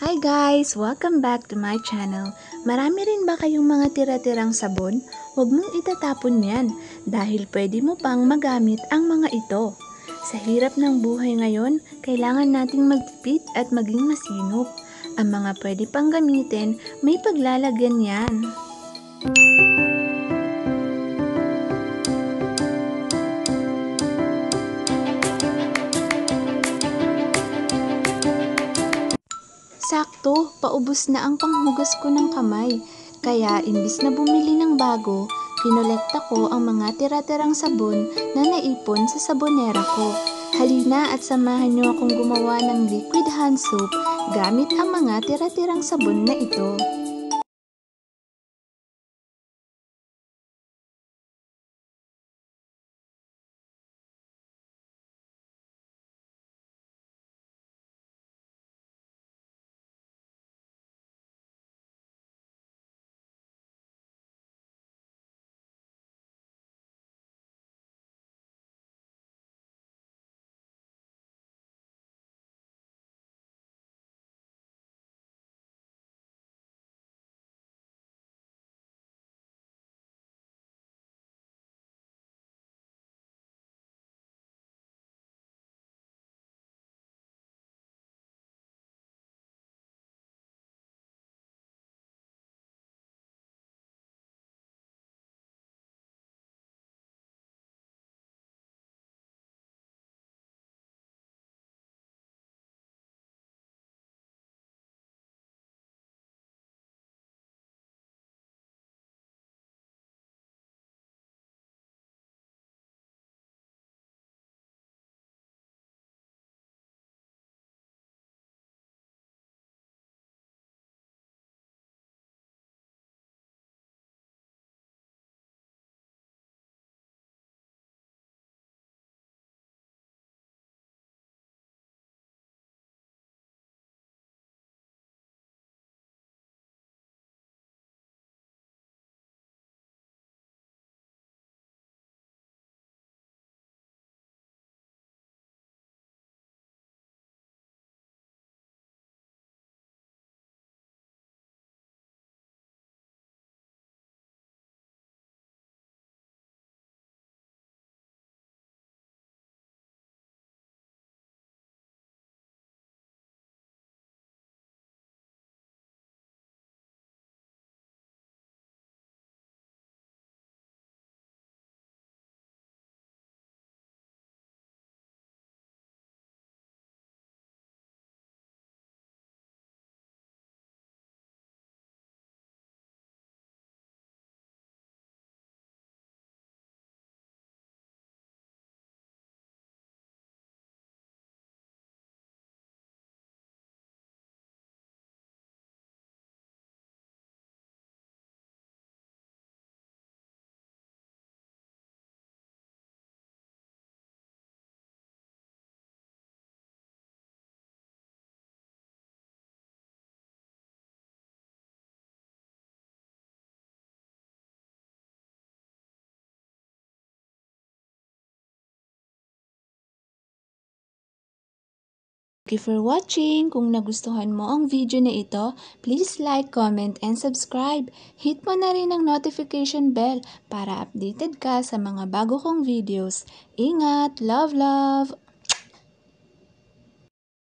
Hi guys! Welcome back to my channel. Marami rin ba kayong mga tira-tirang sabon? Huwag mong itatapon yan dahil pwede mo pang magamit ang mga ito. Sa hirap ng buhay ngayon, kailangan nating magtipid at maging masinop. Ang mga pwede pang gamitin, may paglalagyan yan. Sakto, paubos na ang panghugas ko ng kamay. Kaya imbis na bumili ng bago, kinolekta ko ang mga tira-tirang sabon na naipon sa sabonera ko. Halina at samahan niyo akong gumawa ng liquid hand soap gamit ang mga tira-tirang sabon na ito. Thank you for watching. Kung nagustuhan mo ang video na ito, please like, comment, and subscribe. Hit mo na rin ang notification bell para updated ka sa mga bago kong videos. Ingat! Love, love!